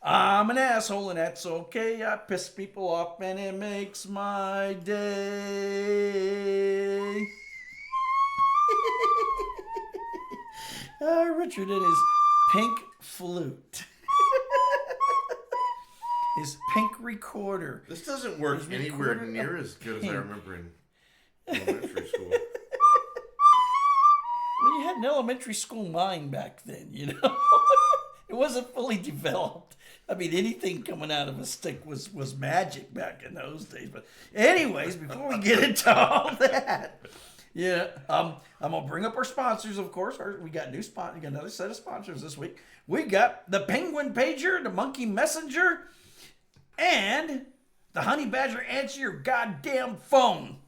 I'm an asshole and that's okay. I piss people off and it makes my day. Richard and his pink flute. His pink recorder. This doesn't work anywhere near as good as I remember in elementary school. Well, you had an elementary school mind back then, you know? It wasn't fully developed. I mean, anything coming out of a stick was magic back in those days. But anyways, before we get into all that, yeah, I'm gonna bring up our sponsors, of course. We got we got another set of sponsors this week. We got the Penguin Pager, the Monkey Messenger, and the Honey Badger Answer Your Goddamn Phone.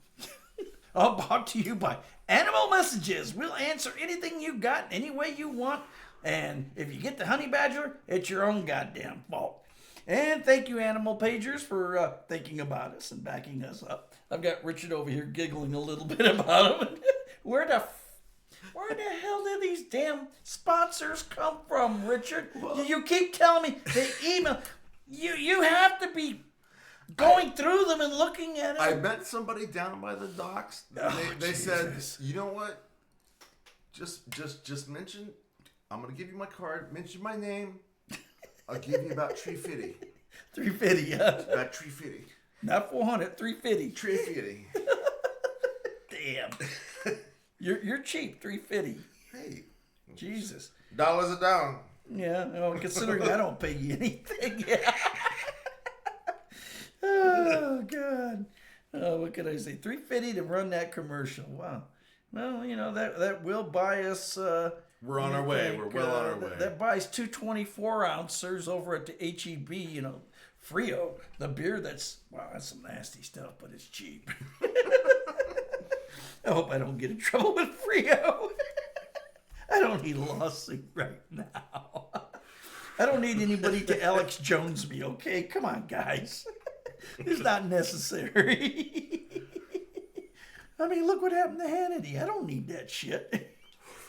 All brought to you by Animal Messages. We'll answer anything you got, any way you want. And if you get the Honey Badger, it's your own goddamn fault. And thank you, Animal Pagers, for thinking about us and backing us up. I've got Richard over here giggling a little bit about them. Where the hell did these damn sponsors come from, Richard? You keep telling me they email. You have to be going through them and looking at it. I met somebody down by the docks. They said, you know what? Just mention. I'm gonna give you my card. Mention my name. I'll give you about $350. $350, yeah. About $350. Not 400. $350. $350. Damn. You're cheap. $350. Hey, Jesus. dollars a down. Yeah. Well, considering I don't pay you anything. Yeah. Oh God. What can I say? $350 to run that commercial. Wow. Well, you know that will buy us. We're on our way. We're well on our way. That buys 2 24-ounces over at the HEB, you know, Frio. The beer that's some nasty stuff, but it's cheap. I hope I don't get in trouble with Frio. I don't need a lawsuit right now. I don't need anybody to Alex Jones me, okay? Come on, guys. It's not necessary. I mean, look what happened to Hannity. I don't need that shit.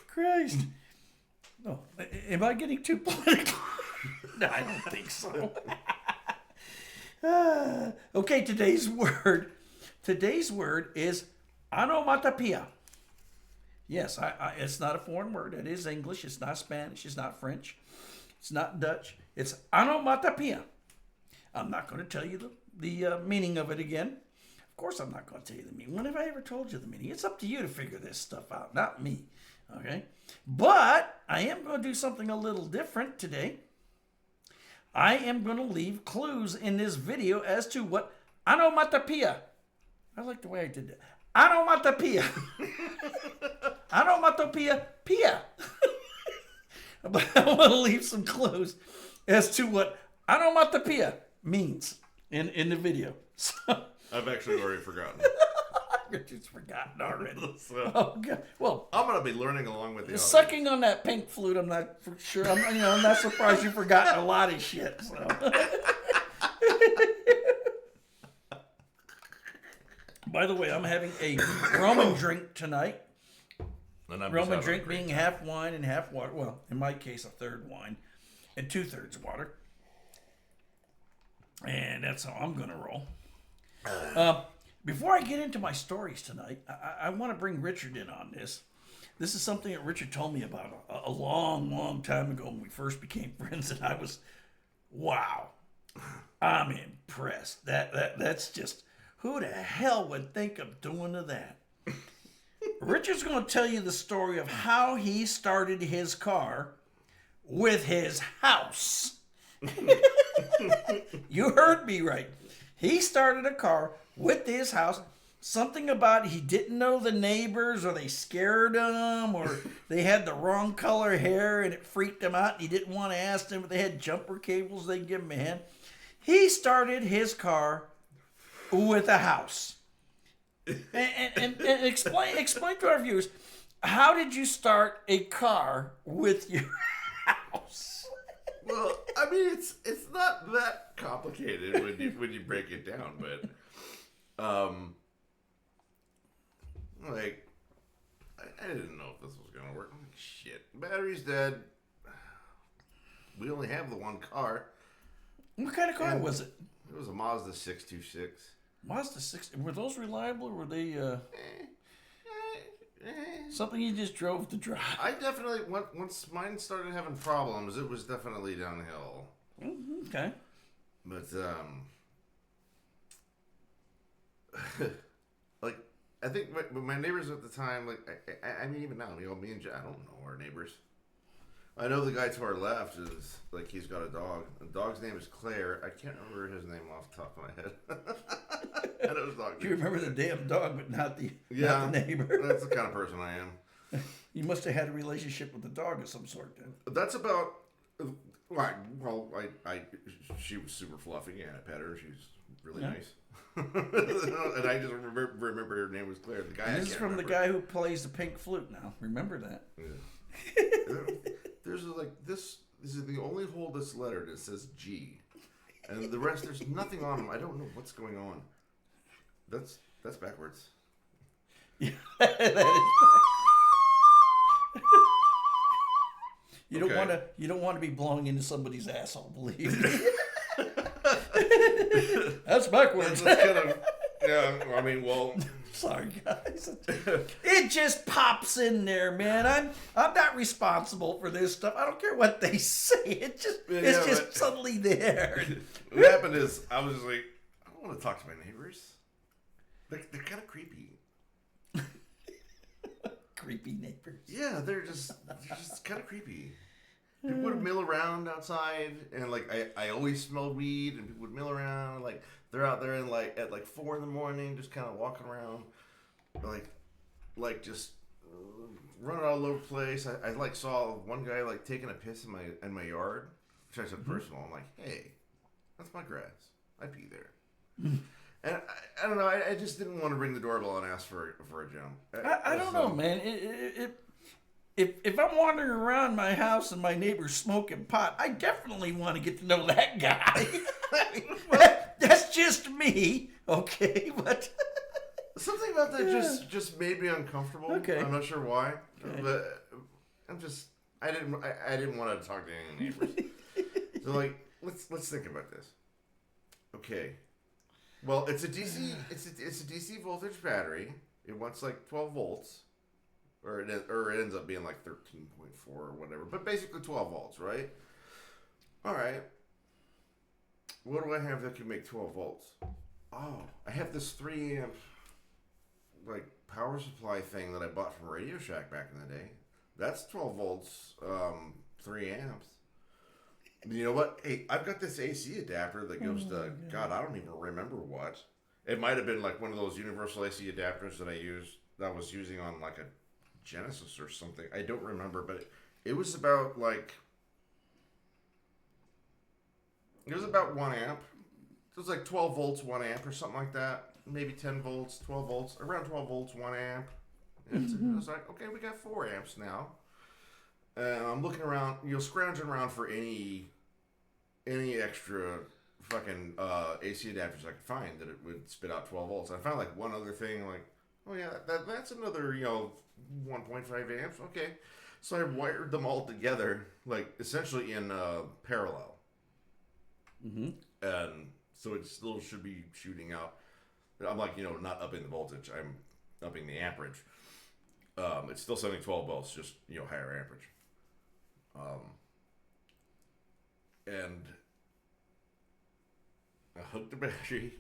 Christ. Oh, am I getting too political? No, I don't think so. Okay, today's word. Today's word is onomatopoeia. Yes, it's not a foreign word. It is English. It's not Spanish. It's not French. It's not Dutch. It's onomatopoeia. I'm not going to tell you the meaning of it again. Of course I'm not going to tell you the meaning. When have I ever told you the meaning? It's up to you to figure this stuff out, not me. Okay? But I am going to do something a little different today. I am going to leave clues in this video as to what onomatopoeia. I like the way I did that. Onomatopoeia. Onomatopoeia. Pia. But I want to leave some clues as to what onomatopoeia means in the video. So, I've actually already forgotten. Richard's forgotten already. So, Oh God! Well, I'm gonna be learning along with you. sucking on that pink flute, I'm not for sure. I'm not surprised you've forgotten a lot of shit. So. By the way, I'm having a Roman drink tonight. Roman drink being half wine and half water. Well, in my case, a third wine and 2/3 water. And that's how I'm going to roll. Before I get into my stories tonight, I want to bring Richard in on this. This is something that Richard told me about a long, long time ago when we first became friends, and I was, wow, I'm impressed. That's just, who the hell would think of doing to that? Richard's going to tell you the story of how he started his car with his house. You heard me right. He started a car with his house. Something about he didn't know the neighbors, or they scared him, or they had the wrong color hair and it freaked him out and he didn't want to ask them if they had jumper cables they'd give him a hand. He started his car with a house. And explain to our viewers, how did you start a car with your house? Well, I mean, it's not that complicated when you break it down, but like I didn't know if this was gonna work. Shit, battery's dead. We only have the one car. What kind of car was it? It was a Mazda 626. Mazda 6. Were those reliable, or were they something you just drove to drive? I definitely, once mine started having problems, it was definitely downhill. Okay. But, like, I think my neighbors at the time, like, I mean, even now, me and Jack, I don't know our neighbors. I know the guy to our left is, like, he's got a dog. The dog's name is Claire. I can't remember his name off the top of my head. I know his dog. You remember the damn dog, but not the neighbor. That's the kind of person I am. You must have had a relationship with the dog of some sort, then. That's about, right, well, she was super fluffy, and I pet her. She's really nice. And I just remember her name was Claire. The guy. This is from the guy who plays the pink flute now. Remember that. Yeah. There's like this is the only hole this letter that says G, and the rest there's nothing on them. I don't know what's going on. That's backwards. Yeah, that is backwards. You don't want to be blowing into somebody's asshole, believe me. That's backwards. That's kind of, yeah, I mean, well. Sorry, guys. It just pops in there, man. I'm not responsible for this stuff. I don't care what they say. It's just suddenly there. What happened is I was just like, I don't want to talk to my neighbors. They're kind of creepy. Creepy neighbors. Yeah, they're just kind of creepy. People would mill around outside, and like I always smell weed, and people would mill around. Like they're out there and like at like 4 a.m, just kind of walking around, like just running all over the place. I like saw one guy like taking a piss in my yard, which I said personal. I'm like, hey, that's my grass. I pee there. And I don't know. I just didn't want to ring the doorbell and ask for a jump. I don't know, man. If I'm wandering around my house and my neighbor's smoking pot, I definitely want to get to know that guy. That's just me, okay? But something about that just made me uncomfortable. Okay. I'm not sure why, Okay. but I didn't want to talk to any neighbors. So like, let's think about this. Okay. Well, it's a DC voltage battery. It wants like 12 volts. Or it ends up being like 13.4 or whatever. But basically 12 volts, right? All right. What do I have that can make 12 volts? Oh, I have this 3 amp like power supply thing that I bought from Radio Shack back in the day. That's 12 volts, 3 amps. You know what? Hey, I've got this AC adapter that goes to, God, I don't even remember what. It might have been like one of those universal AC adapters that I was using on like a Genesis or something. I don't remember, but it was about 1 amp. It was like 12 volts, 1 amp or something like that. Maybe 10 volts, 12 volts, around 12 volts, 1 amp. And it was like, okay, we got 4 amps now. I'm looking around, scrounging around for any extra fucking AC adapters I could find that it would spit out 12 volts. And I found like one other thing, like, oh yeah, that's another 1.5 amps. Okay, so I wired them all together, like essentially in parallel. Mm-hmm. And so it still should be shooting out. I'm like, not upping the voltage. I'm upping the amperage. It's still sending 12 volts, just higher amperage. And I hooked the battery,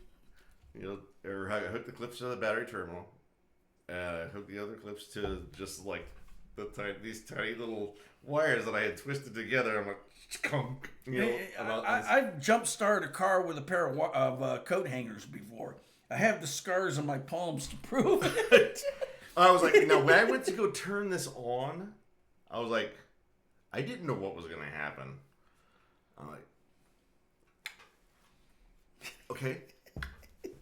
or I hooked the clips to the battery terminal, and I hooked the other clips to just like these tiny little wires that I had twisted together. I'm like, skunk, I've jump started a car with a pair of coat hangers before. I have the scars on my palms to prove it. I was like, now when I went to go turn this on, I was like, I didn't know what was going to happen. I'm like, okay.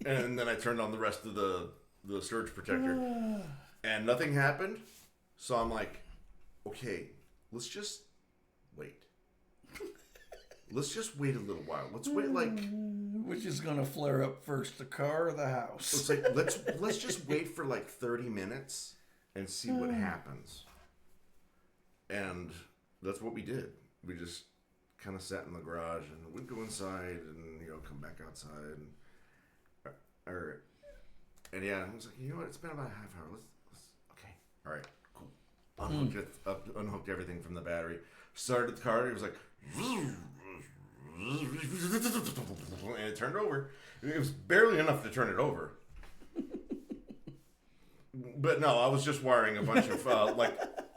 And then I turned on the rest of the surge protector, and nothing happened. So I'm like, okay, let's just wait. Let's just wait a little while. Let's wait Which is gonna flare up first, the car or the house? It's like let's just wait for like 30 minutes and see what happens. And that's what we did. We just kind of sat in the garage, and we'd go inside and come back outside, and yeah, I was like, you know what? It's been about a half hour. Let's okay, all right, cool. Unhooked everything from the battery. Started the car. It was like, and it turned over. It was barely enough to turn it over. But no, I was just wiring a bunch of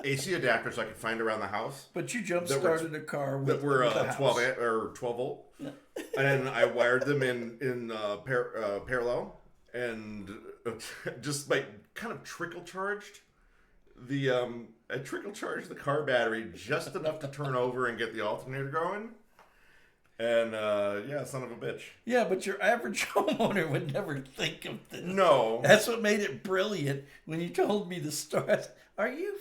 AC adapters I could find around the house. But you jump started a car that were 12 volt, and I wired them in parallel, and just kind of trickle charged the car battery just enough to turn over and get the alternator going. And, son of a bitch. Yeah, but your average homeowner would never think of this. No. That's what made it brilliant when you told me the story. Are you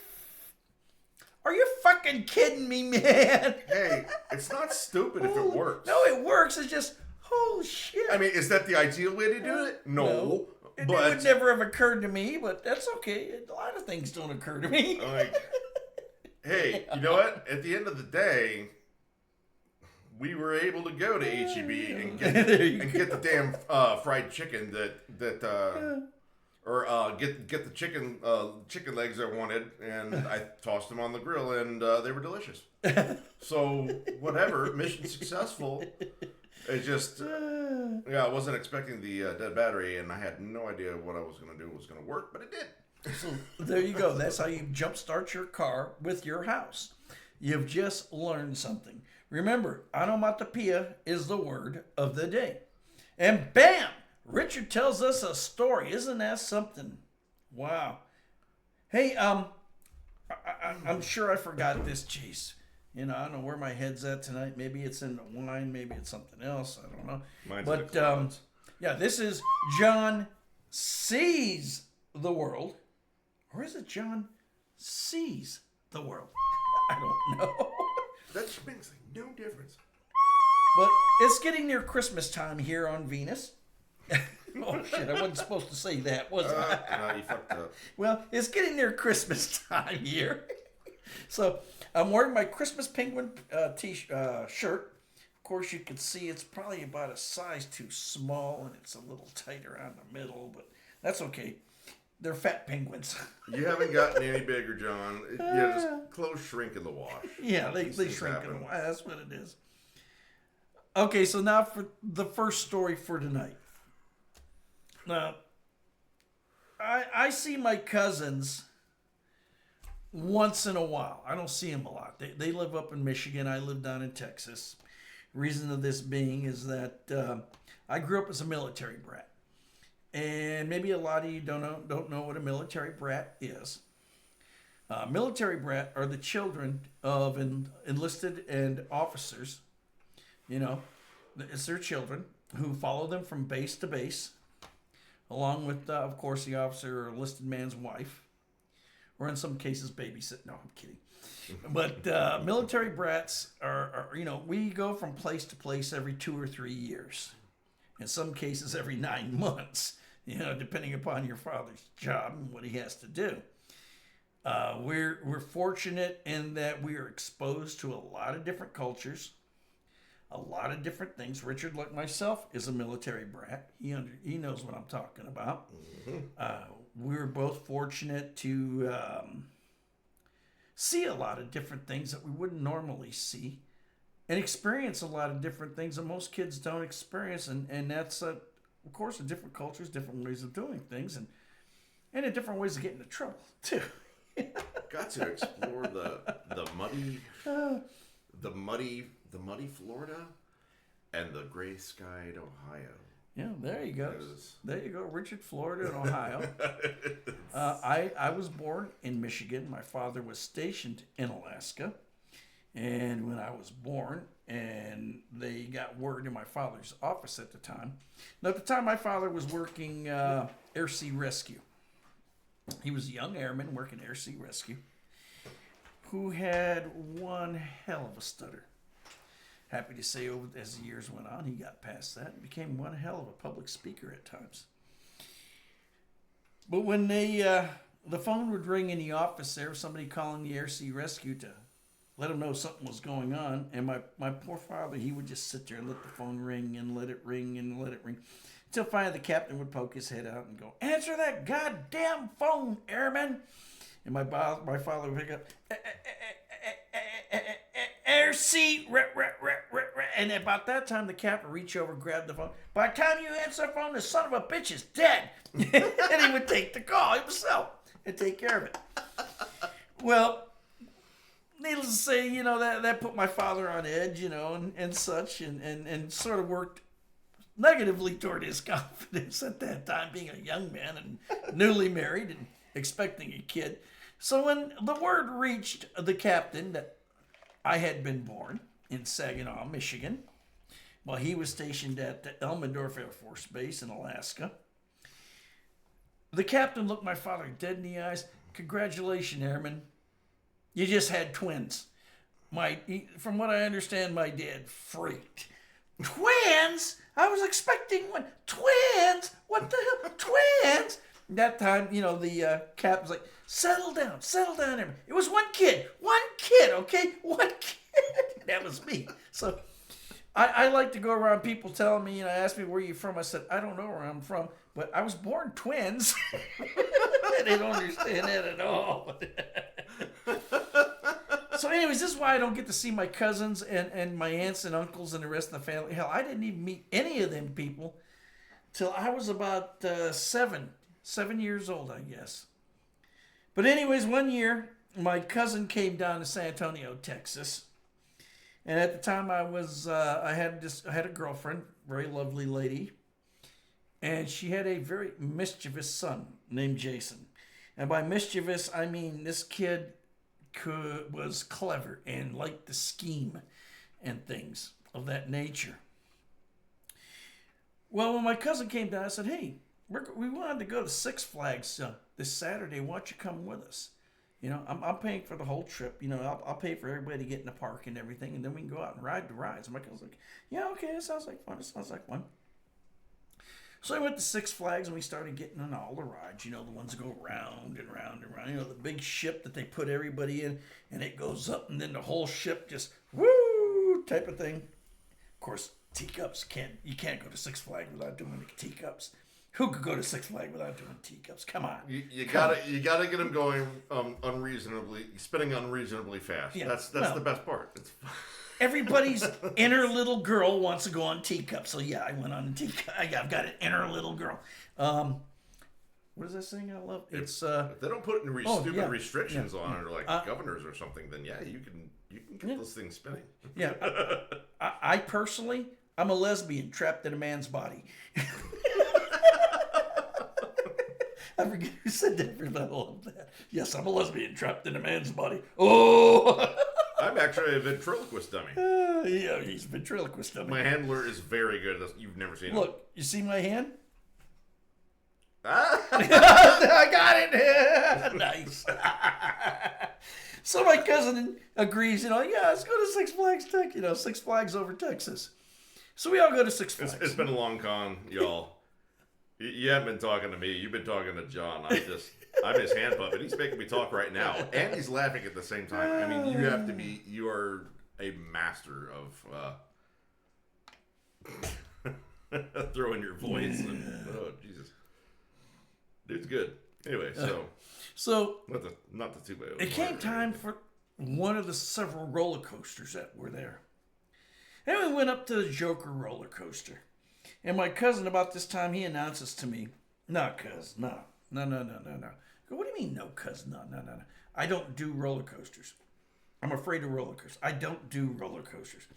fucking kidding me, man? Hey, it's not stupid if it works. No, it works. It's just, holy shit. I mean, is that the ideal way to do it? No. It would never have occurred to me, but that's okay. A lot of things don't occur to me. Hey, you know what? At the end of the day, we were able to go to HEB and get the damn fried chicken get the chicken legs I wanted, and I tossed them on the grill, and they were delicious. So whatever, mission successful. It just I wasn't expecting the dead battery, and I had no idea what I was going to do was going to work, but it did. So there you go. That's how you jumpstart your car with your house. You've just learned something. Remember, onomatopoeia is the word of the day. And bam! Richard tells us a story. Isn't that something? Wow. Hey, I'm sure I forgot this. Jeez. I don't know where my head's at tonight. Maybe it's in the wine. Maybe it's something else. I don't know. But, this is John Sees the World. Or is it John Sees the World? I don't know. That makes no difference. But it's getting near Christmas time here on Venus. Oh, shit, I wasn't supposed to say that, was I? No, you fucked up. Well, it's getting near Christmas time here. So I'm wearing my Christmas penguin shirt. Of course, you can see it's probably about a size too small, and it's a little tight around the middle, but that's okay. They're fat penguins. You haven't gotten any bigger, John. Just clothes shrink in the wash. Yeah, they shrink in the wash. That's what it is. Okay, so now for the first story for tonight. Now, I see my cousins once in a while. I don't see them a lot. They live up in Michigan. I live down in Texas. Reason of this being is that I grew up as a military brat. And maybe a lot of you don't know what a military brat is. Military brat are the children of enlisted and officers. It's their children who follow them from base to base, along with, of course, the officer or enlisted man's wife, or in some cases, babysit. No, I'm kidding. But military brats are, we go from place to place every 2 or 3 years. In some cases, every 9 months, depending upon your father's job and what he has to do. We're fortunate in that we are exposed to a lot of different cultures, a lot of different things. Richard, like myself, is a military brat. He knows what I'm talking about. Mm-hmm. We're both fortunate to see a lot of different things that we wouldn't normally see, and experience a lot of different things that most kids don't experience. And that's, of course, different cultures, different ways of doing things, and in different ways of getting into trouble, too. Got to explore the muddy Florida and the gray-skied Ohio. Yeah, there you go. There you go, Richard, Florida and Ohio. I was born in Michigan. My father was stationed in Alaska. And when I was born, and they got word in my father's office at the time. Now, at the time, my father was working Air Sea Rescue. He was a young airman working Air Sea Rescue who had one hell of a stutter. Happy to say, as the years went on, he got past that and became one hell of a public speaker at times. But when the phone would ring in the office there, somebody calling the Air Sea Rescue to let him know something was going on. And my poor father, he would just sit there and let the phone ring and let it ring and let it ring. Until finally the captain would poke his head out and go, "Answer that goddamn phone, airman." And my father would pick up, "Air C," and about that time the captain would reach over and grab the phone. "By the time you answer the phone, the son of a bitch is dead." And he would take the call himself and take care of it. Well, needless to say, you know, that put my father on edge, you know, and such, and sort of worked negatively toward his confidence at that time, being a young man and newly married and expecting a kid. So when the word reached the captain that I had been born in Saginaw, Michigan, while he was stationed at the Elmendorf Air Force Base in Alaska, the captain looked my father dead in the eyes. "Congratulations, airman. You just had twins." From what I understand, my dad freaked. "Twins? I was expecting one. Twins? What the hell? Twins?" That time, you know, the captain's like, settle down, airman. "It was one kid, okay? One kid." That was me. So I like to go around people telling me, you know, ask me, "Where you from?" I said, "I don't know where I'm from, but I was born twins." They don't understand that at all. So anyways, this is why I don't get to see my cousins and my aunts and uncles and the rest of the family. Hell, I didn't even meet any of them people till I was about 7 years old, I guess. But anyways, one year, my cousin came down to San Antonio, Texas. And at the time I had a girlfriend, very lovely lady. And she had a very mischievous son named Jason. And by mischievous, I mean this kid was clever and liked to scheme and things of that nature. Well, when my cousin came down, I said, "Hey, we wanted to go to Six Flags this Saturday. Why don't you come with us? You know, I'm paying for the whole trip. You know, I'll pay for everybody to get in the park and everything, and then we can go out and ride the rides." And my cousin's like, "Yeah, okay, it sounds like fun. So I went to Six Flags and we started getting on all the rides, you know, the ones that go round and round and round. You know, the big ship that they put everybody in and it goes up and then the whole ship just woo type of thing. Of course, teacups you can't go to Six Flags without doing the teacups. Who could go to Six Flags without doing teacups? Come on. You gotta get them going spinning unreasonably fast. Yeah, that's the best part. It's everybody's inner little girl wants to go on teacups. So yeah, I went on teacup. I've got an inner little girl. What is that saying I love? It's if they don't put stupid restrictions on it, or like governors or something, then yeah, you can get those things spinning. Yeah, I personally, I'm a lesbian trapped in a man's body. I forget who said that, but I love that. Yes, I'm a lesbian trapped in a man's body. Oh. I'm actually a ventriloquist dummy. Yeah, he's a ventriloquist dummy. My handler is very good at this. You've never seen it. Look, you see my hand? I got it. Nice. So my cousin agrees, you know, yeah, let's go to Six Flags, Six Flags over Texas. So we all go to Six Flags. It's been a long con, y'all. You haven't been talking to me. You've been talking to John. I'm his hand puppet. He's making me talk right now. And he's laughing at the same time. I mean, you are a master of throwing your voice. And, oh, Jesus. Dude's good. Anyway, so not the 2x0. It came time for one of the several roller coasters that were there. And we went up to the Joker roller coaster. And my cousin, about this time, he announces to me, "No, cuz, no. I go, "What do you mean, no, cuz? No. I don't do roller coasters. I'm afraid of roller coasters. I don't do roller coasters."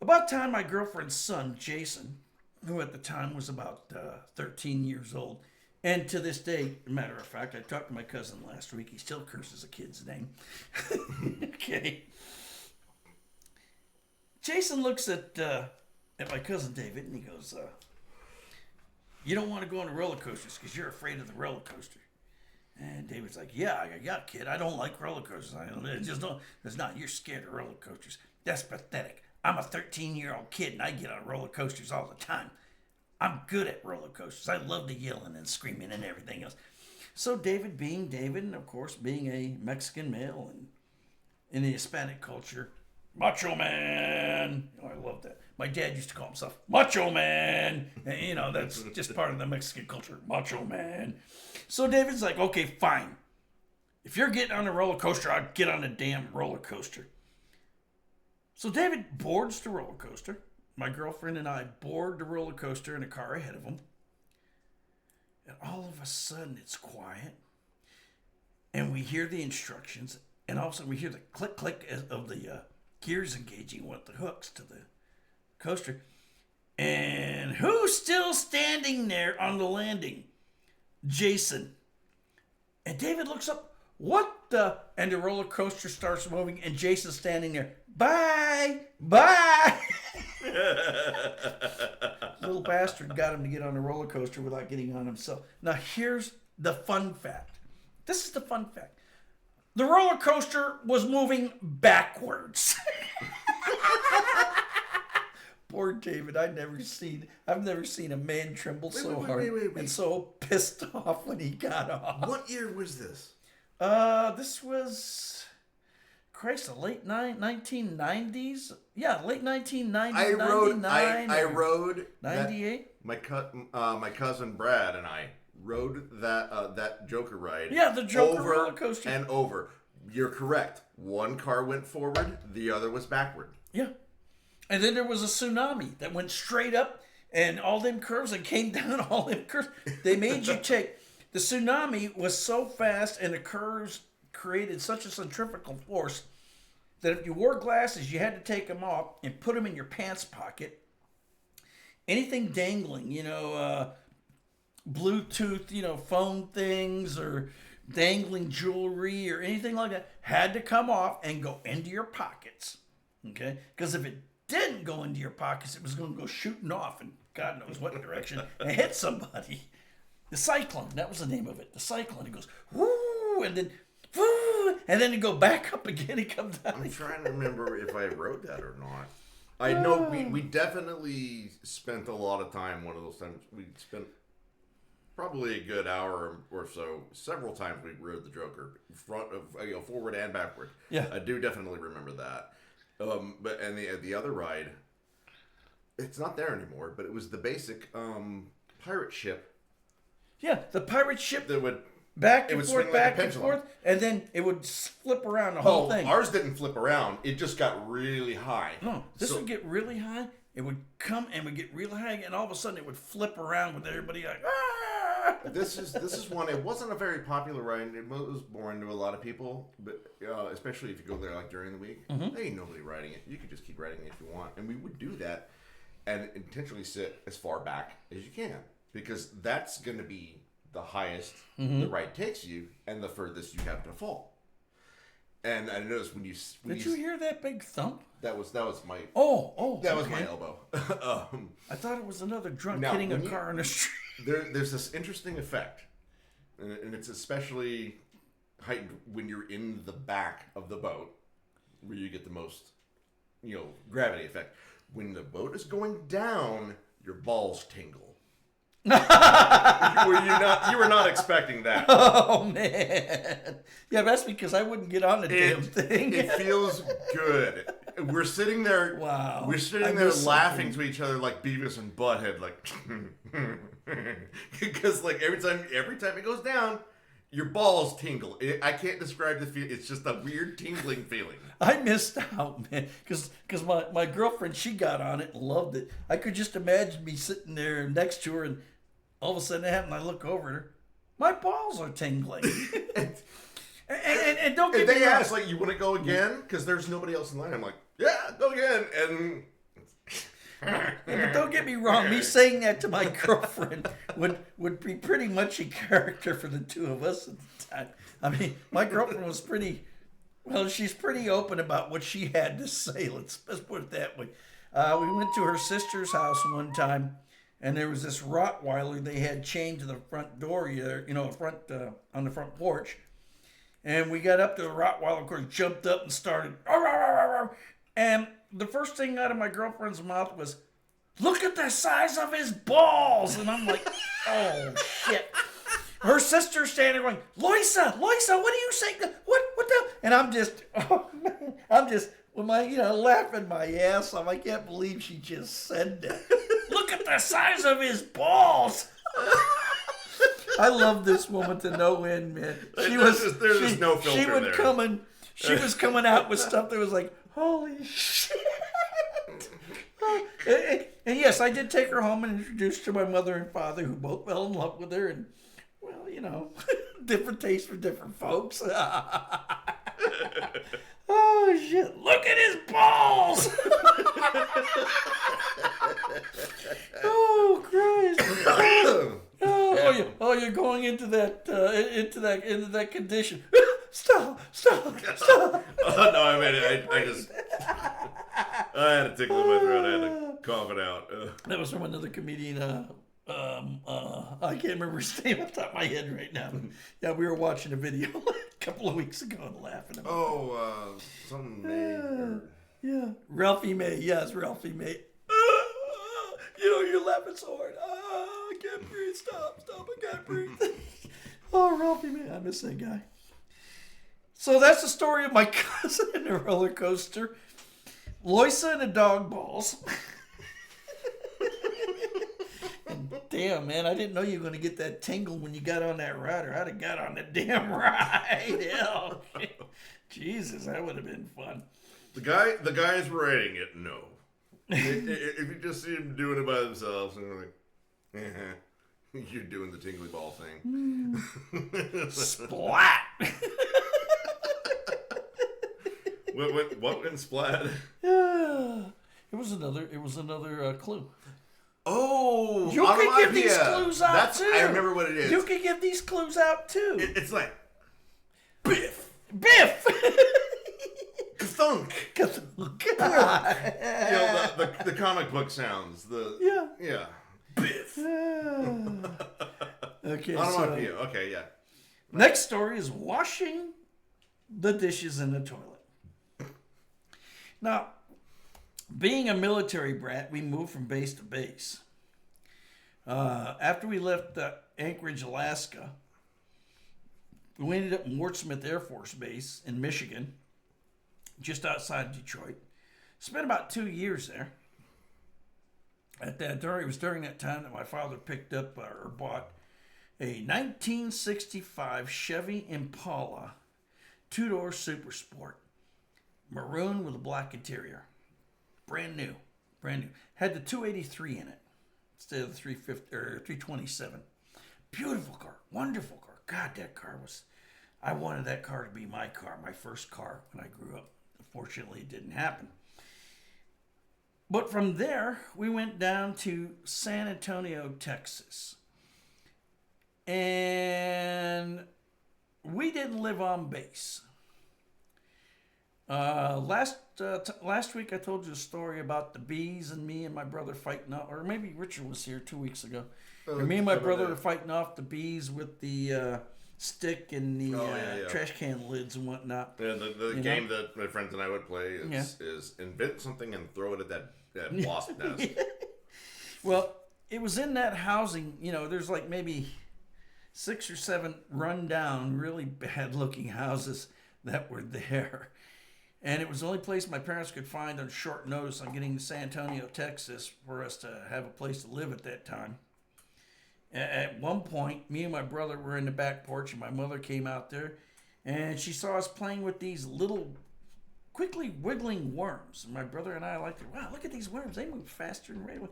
About time, my girlfriend's son, Jason, who at the time was about 13 years old, and to this day, matter of fact, I talked to my cousin last week. He still curses a kid's name. Okay. Jason looks at my cousin David, and he goes, "You don't want to go on the roller coasters because you're afraid of the roller coaster." And David's like, yeah, kid, I don't like roller coasters. It's not, you're scared of roller coasters. That's pathetic. I'm a 13-year-old kid, and I get on roller coasters all the time. I'm good at roller coasters. I love the yelling and screaming and everything else. So David being David, and of course being a Mexican male and in the Hispanic culture, Macho Man. Oh, I love that. My dad used to call himself Macho Man. And, you know, that's just part of the Mexican culture. Macho Man. So David's like, okay, fine. If you're getting on a roller coaster, I'll get on a damn roller coaster. So David boards the roller coaster. My girlfriend and I board the roller coaster in a car ahead of him. And all of a sudden, it's quiet. And we hear the instructions. And all of a sudden, we hear the click, click of the gears engaging with the hooks to the coaster. And who's still standing there on the landing? Jason. And David looks up. What the? And the roller coaster starts moving. And Jason's standing there. Bye. Bye. Little bastard got him to get on the roller coaster without getting on himself. Now, here's the fun fact. This is the fun fact. The roller coaster was moving backwards. Poor David. I've never seen a man tremble so hard and so pissed off when he got off. What year was this? This was, Christ, the late 1990s. Yeah, late 1990s. I rode 98. My cousin Brad and I rode that Joker ride. Yeah, the Joker over roller coaster. and over. You're correct. One car went forward, the other was backward. Yeah. And then there was a tsunami that went straight up and all them curves and came down all them curves. They made you take. The tsunami was so fast and the curves created such a centrifugal force that if you wore glasses, you had to take them off and put them in your pants pocket. Anything dangling, Bluetooth, phone things or dangling jewelry or anything like that had to come off and go into your pockets. Okay? Because if it didn't go into your pockets, it was going to go shooting off in God knows what direction and hit somebody. The Cyclone, that was the name of it. The Cyclone. It goes, whoo, and then, whoo, and then it go back up again and come down. I'm trying to remember if I rode that or not. I know we definitely spent a lot of time. One of those times we spent probably a good hour or so. Several times we rode the Joker, forward and backward. Yeah, I do definitely remember that. But the other ride, it's not there anymore. But it was the basic pirate ship. Yeah, the pirate ship that would back and forth, back and forth, and then it would flip around the whole thing. Ours didn't flip around. It just got really high. No, this would get really high. It would come and would get really high, and all of a sudden it would flip around with everybody like, ah! This is one. It wasn't a very popular ride. It was boring to a lot of people, but especially if you go there like during the week. Mm-hmm. There ain't nobody riding it. You could just keep riding it if you want, and we would do that and intentionally sit as far back as you can. Because that's going to be the highest the ride takes you and the furthest you have to fall. And I noticed when you Did you hear that big thump? That was my was my elbow. I thought it was another drunk hitting a car in the street. There's this interesting effect, and it's especially heightened when you're in the back of the boat, where you get the most gravity effect. When the boat is going down, your balls tingle. You were not expecting that. Oh man. Yeah, that's because I wouldn't get on the damn thing. It feels good. We're sitting there. Wow. We're sitting there laughing to each other like Beavis and Butthead, like because like every time it goes down, your balls tingle. I can't describe the feel. It's just a weird tingling feeling. I missed out, man, because my girlfriend, she got on it and loved it. I could just imagine me sitting there next to her, and all of a sudden it happened. I look over at her, my balls are tingling. and don't get me wrong. They ask like, you want to go again? Because there's nobody else in line. I'm like, yeah, go again. And but don't get me wrong, me saying that to my girlfriend would be pretty much a character for the two of us at the time. I mean, my girlfriend was she's pretty open about what she had to say. Let's put it that way. We went to her sister's house one time, and there was this Rottweiler they had chained to the front door, on the front porch. And we got up to the Rottweiler, of course, jumped up and started, and the first thing out of my girlfriend's mouth was, "Look at the size of his balls!" And I'm like, "Oh shit!" Her sister's standing there going, Loisa, what are you saying? What the? And I'm just, oh man, with my, laughing my ass off. I can't believe she just said that. Look at the size of his balls. I love this woman to no end, man. There's just no filter there. She was coming out with stuff that was like, holy shit. And yes, I did take her home and introduce her to my mother and father, who both fell in love with her. And, well, different tastes for different folks. Oh, shit. Look at his balls. Oh, Christ. Oh, you're going into that condition. Stop. Oh, no, I mean, I had a tickle in my throat. I had to cough it out. That was from another comedian. I can't remember his name off the top of my head right now. Yeah, we were watching a video a couple of weeks ago and laughing about it. Some May. Yeah, Ralphie May. Yes, Ralphie May. You're laughing so hard. I can't breathe. Stop. I can't breathe. Oh, Ralphie May. I miss that guy. So that's the story of my cousin in a roller coaster. Loisa and the dog balls. Damn, man, I didn't know you were going to get that tingle when you got on that ride, or I'd have got on the damn ride. Hell, Jesus, that would have been fun. The guys writing it, no. If you just see them doing it by themselves, and they're like, you're doing the tingly ball thing. Splat! What went splat? Yeah. It was another clue. Oh, you can give these clues out too. I remember what it is. You can give these clues out too. It's like Biff. Kathunk. The comic book sounds. Yeah. Biff. Okay. Onomatopoeia. Okay, yeah. Next story is washing the dishes in the toilet. Now, being a military brat, we moved from base to base. After we left Anchorage, Alaska, we ended up in Ward Smith Air Force Base in Michigan, just outside Detroit. Spent about 2 years there. It was during that time that my father picked up or bought a 1965 Chevy Impala 2-door Super Sport, maroon with a black interior. Brand new. Had the 283 in it instead of the 350 or 327. Beautiful car, wonderful car. God, that car was. I wanted that car to be my car, my first car when I grew up. Unfortunately, it didn't happen. But from there, we went down to San Antonio, Texas, and we didn't live on base. Last week I told you a story about the bees and me and my brother fighting off, or maybe Richard was here 2 weeks ago. Me and my brother were fighting off the bees with the stick and the trash can lids and whatnot. Yeah, the game that my friends and I would play is invent something and throw it at that wasp nest. Well, it was in that housing, there's like maybe 6 or 7 rundown, really bad looking houses that were there. And it was the only place my parents could find on short notice on getting to San Antonio, Texas, for us to have a place to live at that time. At one point, me and my brother were in the back porch, and my mother came out there, and she saw us playing with these little, quickly wiggling worms. And my brother and I liked it. Wow, look at these worms. They move faster than regular.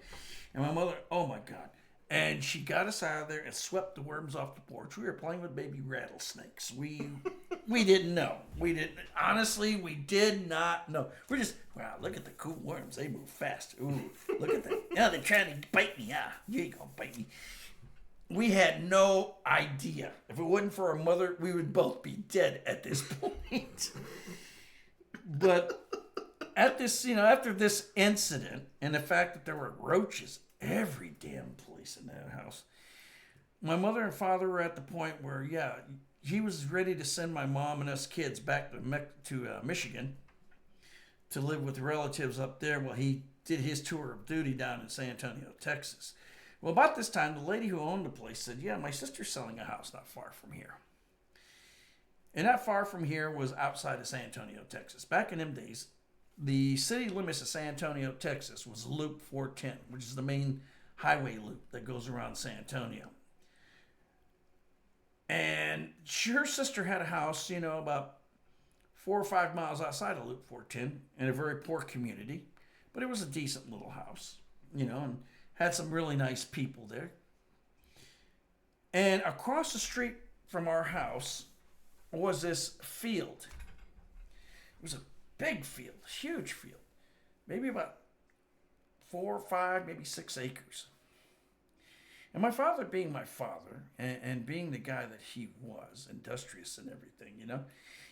And my mother, oh my God. And she got us out of there and swept the worms off the porch. We were playing with baby rattlesnakes. We didn't know. Honestly, we did not know. We're just, wow, look at the cool worms. They move fast. Ooh, look at that. Yeah, they're trying to bite me. Ah, you ain't gonna bite me. We had no idea. If it wasn't for our mother, we would both be dead at this point. But at this, after this incident and the fact that there were roaches every damn place in that house, my mother and father were at the point where, he was ready to send my mom and us kids back to Michigan to live with relatives up there while he did his tour of duty down in San Antonio, Texas. Well, about this time, the lady who owned the place said, yeah, my sister's selling a house not far from here. And not far from here was outside of San Antonio, Texas. Back in them days, the city limits of San Antonio, Texas was Loop 410, which is the main highway loop that goes around San Antonio. And her sister had a house, about 4 or 5 miles outside of Loop 410 in a very poor community. But it was a decent little house, and had some really nice people there. And across the street from our house was this field. It was a big field, huge field, maybe about 4 or 5, maybe 6 acres. And my father, being my father, and being the guy that he was, industrious and everything,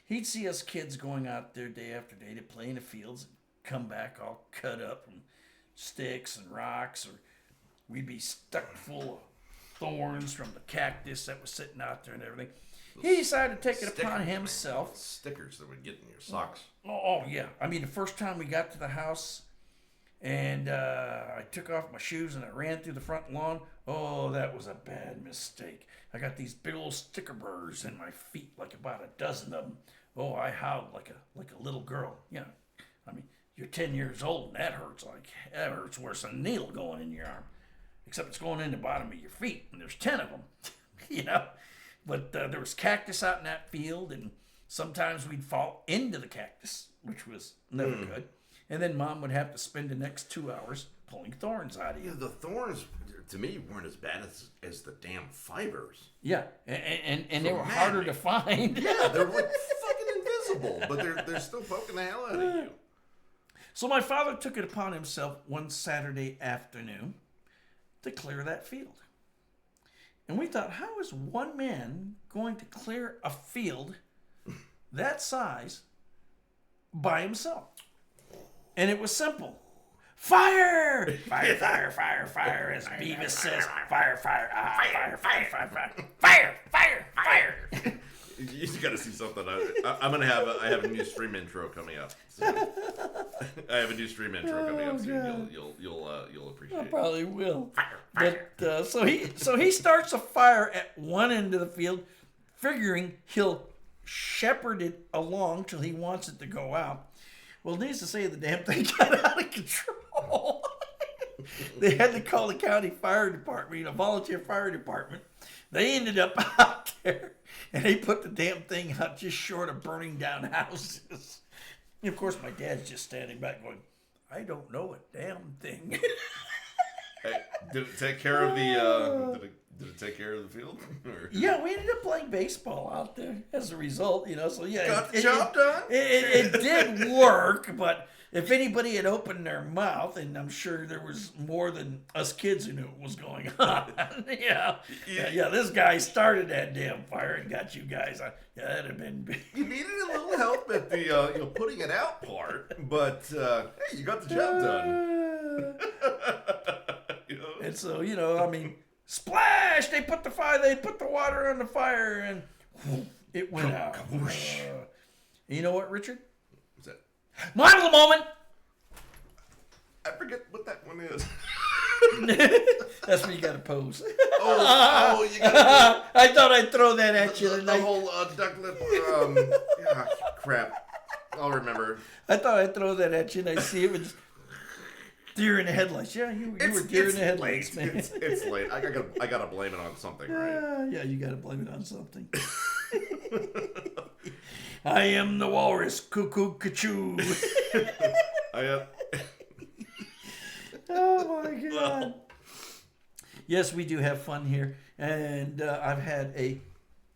he'd see us kids going out there day after day to play in the fields and come back all cut up from sticks and rocks, or we'd be stuck full of thorns from the cactus that was sitting out there and everything. He decided to take it upon himself. Stickers that would get in your socks. Oh, yeah. I mean, the first time we got to the house, and I took off my shoes and I ran through the front lawn. Oh, that was a bad mistake. I got these big old sticker burrs in my feet, like about a dozen of them. Oh, I howled like a little girl. I mean, you're 10 years old and that hurts worse than a needle going in your arm. Except it's going in the bottom of your feet, and there's 10 of them, But there was cactus out in that field, and sometimes we'd fall into the cactus, which was never good. And then Mom would have to spend the next 2 hours pulling thorns out of you. Yeah, the thorns, to me, weren't as bad as the damn fibers. Yeah, and they were harder to find. Yeah, they're like fucking invisible, but they're still poking the hell out of you. So my father took it upon himself one Saturday afternoon to clear that field. And we thought, how is one man going to clear a field that size by himself? And it was simple. Fire! Fire, fire, fire, fire, as Beavis says. Fire, fire, fire, fire, fire, fire, fire, fire, fire. You got to see something. I have a new stream intro coming up. So, I have a new stream intro coming up soon. You'll appreciate it. I probably will. Fire. But so he starts a fire at one end of the field, figuring he'll shepherd it along till he wants it to go out. Well, needless to say, the damn thing got out of control. They had to call the county fire department, volunteer fire department. They ended up out there, and they put the damn thing out just short of burning down houses. And of course, my dad's just standing back going, I don't know a damn thing. Hey, did it take care of the? Did it take care of the field? Yeah, we ended up playing baseball out there as a result. So yeah, got the job done. It did work, but if anybody had opened their mouth, and I'm sure there was more than us kids who knew what was going on. Yeah, this guy started that damn fire and got you guys. Yeah, that'd have been big. You needed a little help at the putting it out part, but hey, you got the job done. And so I mean, splash! They put the water on the fire, and whoop, it went out. You know what, Richard? What's that? Model moment. I forget what that one is. That's when you got to pose. Oh, you got. I thought I'd throw that at you The whole duck lip. Crap. I'll remember. I thought I'd throw that at you, and I see it was deer in the headlights. Yeah, you were deer in the headlights, late. man. It's late. I gotta blame it on something, right? Yeah, you got to blame it on something. I am the walrus, cuckoo, cachoo. Oh my God. Yes, we do have fun here, and I've had a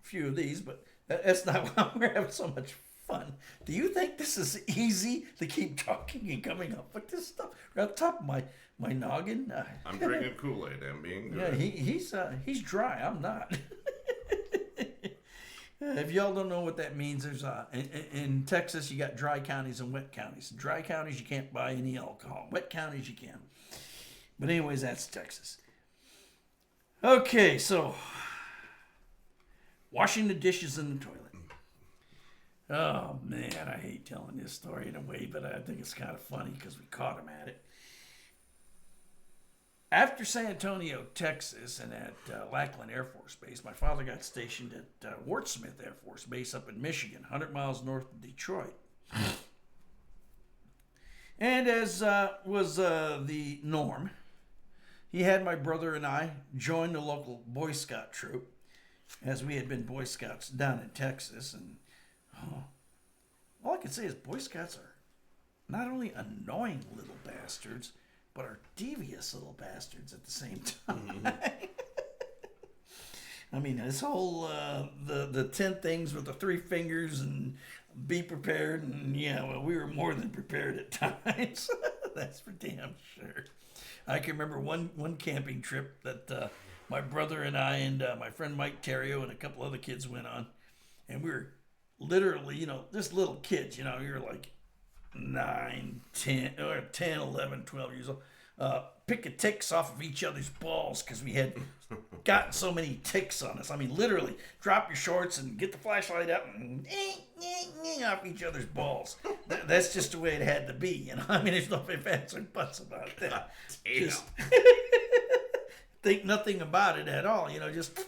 few of these, but that's not why we're having so much fun. Do you think this is easy to keep talking and coming up with this stuff right on top of my noggin? I'm drinking Kool-Aid and being good. Yeah, he's dry. I'm not. If y'all don't know what that means, there's in Texas you got dry counties and wet counties. Dry counties you can't buy any alcohol. Wet counties you can. But anyways, that's Texas. Okay, so washing the dishes in the toilet. Oh man, I hate telling this story in a way, but I think it's kind of funny because we caught him at it. After San Antonio, Texas, and at Lackland Air Force Base, my father got stationed at Wart Smith Air Force Base up in Michigan, 100 miles north of Detroit. And as was the norm, he had my brother and I join the local Boy Scout troop, as we had been Boy Scouts down in Texas. And all I can say is Boy Scouts are not only annoying little bastards, but are devious little bastards at the same time. I mean, this whole the 10 things with the 3 fingers and be prepared, and yeah, well, we were more than prepared at times. That's for damn sure. I can remember one camping trip that my brother and I and my friend Mike Terrio and a couple other kids went on, and we were literally, just little kids. We were like 9, 10, or 10, 11, 12 years old. Picking ticks off of each other's balls because we had gotten so many ticks on us. I mean, literally, drop your shorts and get the flashlight out and off each other's balls. That's just the way it had to be. I mean, there's no ifs or buts about that. Just think nothing about it at all. Just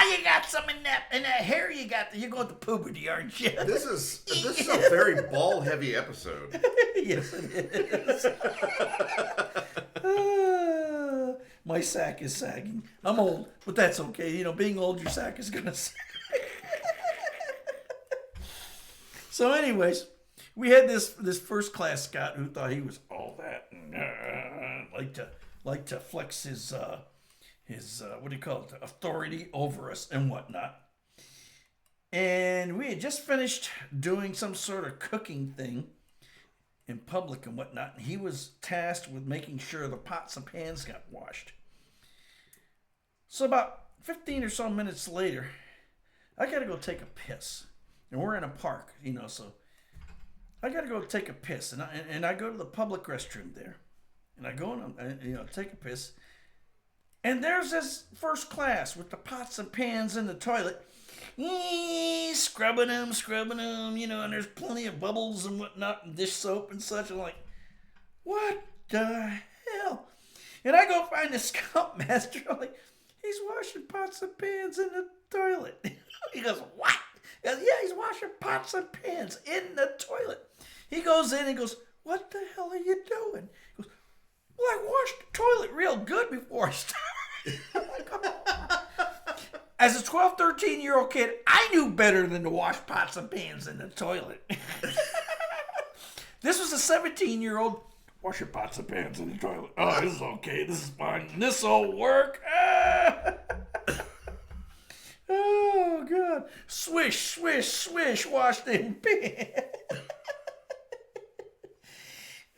you got some in that hair you got. You're going to puberty, aren't you? This is a very ball heavy episode. Yes, it is. My sack is sagging. I'm old, but that's okay. Being old, your sack is gonna sag. So, anyways, we had this first class scout who thought he was all that, and like to flex his what do you call it, authority over us and whatnot. And we had just finished doing some sort of cooking thing in public and whatnot. And he was tasked with making sure the pots and pans got washed. So about 15 or so minutes later, I got to go take a piss. And we're in a park, so I got to go take a piss. And I go to the public restroom there. And I go and take a piss. And there's this first class with the pots and pans in the toilet, scrubbing them, and there's plenty of bubbles and whatnot, and dish soap and such. I'm like, what the hell? And I go find the scoutmaster. I'm like, he's washing pots and pans in the toilet. He goes, what? He goes, yeah, he's washing pots and pans in the toilet. He goes in and goes, what the hell are you doing? He goes, well, I washed the toilet real good before I started. As a 12, 13-year-old kid, I knew better than to wash pots and pans in the toilet. This was a 17-year-old, wash your pots and pans in the toilet. Oh, this is okay. This is fine. This'll work. Oh, God. Swish, swish, swish, wash them pans.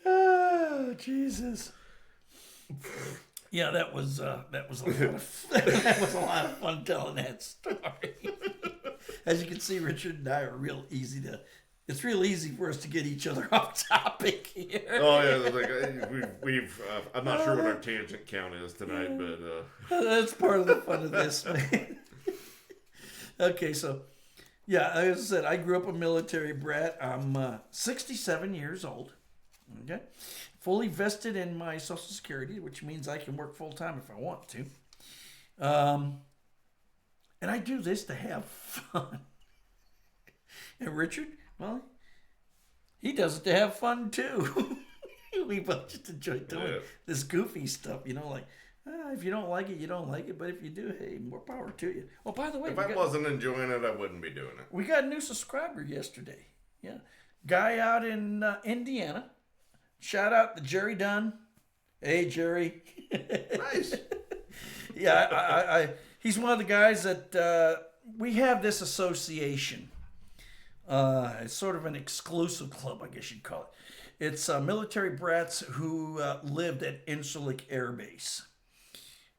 Oh, Jesus. Yeah, that was a lot of fun telling that story. As you can see, Richard and I are it's real easy for us to get each other off topic here. Oh yeah, we've I'm not sure what our tangent count is tonight, but that's part of the fun of this, man. Okay, so yeah, as I said, I grew up a military brat. I'm 67 years old. Okay. Fully vested in my Social Security, which means I can work full time if I want to. And I do this to have fun. And Richard, well, he does it to have fun too. We both just enjoy doing this goofy stuff, if you don't like it, you don't like it. But if you do, hey, more power to you. Oh, by the way, if I wasn't enjoying it, I wouldn't be doing it. We got a new subscriber yesterday. Yeah, guy out in Indiana. Shout out to Jerry Dunn. Hey, Jerry. Nice. Yeah, he's one of the guys that we have this association. It's sort of an exclusive club, I guess you'd call it. It's military brats who lived at Incirlik Air Base.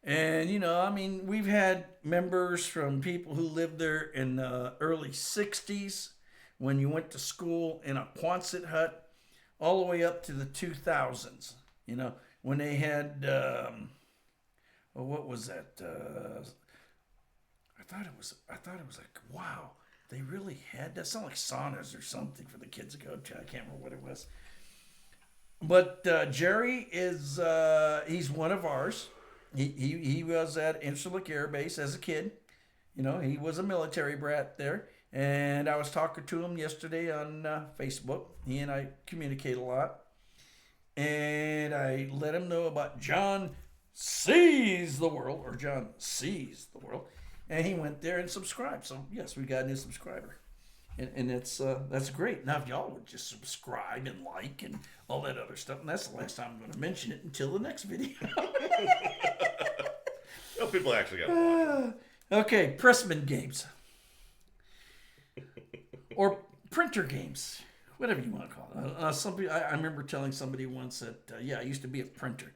And, we've had members from people who lived there in the early 60s when you went to school in a Quonset hut, all the way up to the 2000s, when they had, what was that? I thought it was like, wow, they really had that. Sound like saunas or something for the kids to go to. I can't remember what it was. But Jerry is he's one of ours. He was at Incirlik Air Base as a kid. You know, he was a military brat there. And I was talking to him yesterday on Facebook. He and I communicate a lot. And I let him know about John Sees the World, or John Sees the World. And he went there and subscribed. So, yes, we got a new subscriber. And that's great. Now, if y'all would just subscribe and like and all that other stuff, and that's the last time I'm going to mention it until the next video. Well, people actually got to watch it. Okay, Pressman games. Or printer games. Whatever you want to call it. I remember telling somebody once that, I used to be a printer.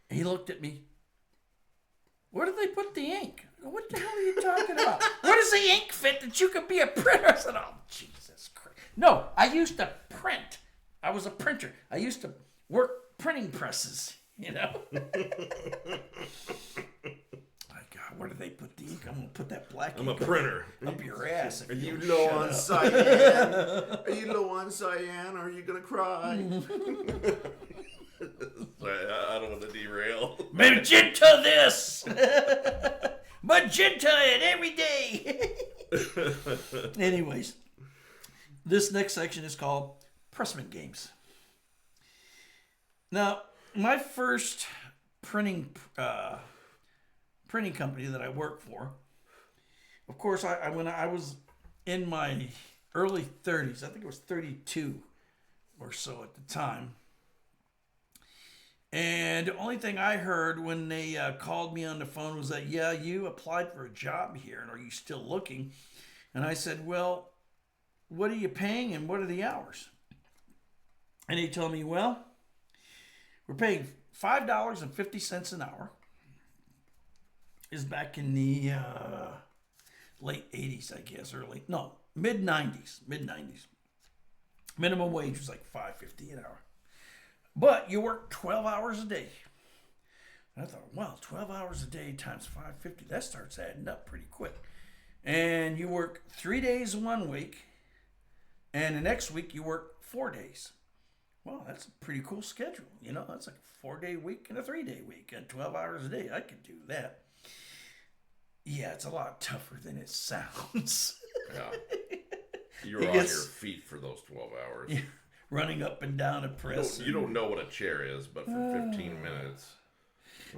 And he looked at me. Where do they put the ink? What the hell are you talking about? Where does the ink fit that you could be a printer? I said, oh, Jesus Christ. No, I used to print. I was a printer. I used to work printing presses, you know? My God, where do they put the ink? I'm going to put that black I'm a ink printer. up your ass. Are you low on cyan? Are you low on cyan? Or are you going to cry? I don't want to derail. Magenta this! Magenta it every day! Anyways, this next section is called Pressman Games. Now, my first printing company that I worked for, of course, when I was in my early 30s, I think it was 32 or so at the time. And the only thing I heard when they called me on the phone was that, yeah, you applied for a job here, and are you still looking? And I said, well, what are you paying and what are the hours? And he told me, well, we're paying $5.50 an hour. Is back in the late 80s, I guess, mid 90s. Minimum wage was like $5.50 an hour. But you work 12 hours a day. And I thought, well, 12 hours a day times $5.50, that starts adding up pretty quick. And you work 3 days 1 week, and the next week you work 4 days. Well, that's a pretty cool schedule. You know, that's like a 4-day week and a 3-day week and 12 hours a day. I could do that. Yeah, it's a lot tougher than it sounds. Yeah. You're on your feet for those 12 hours. Yeah, running up and down a press. You don't know what a chair is, but for 15 minutes.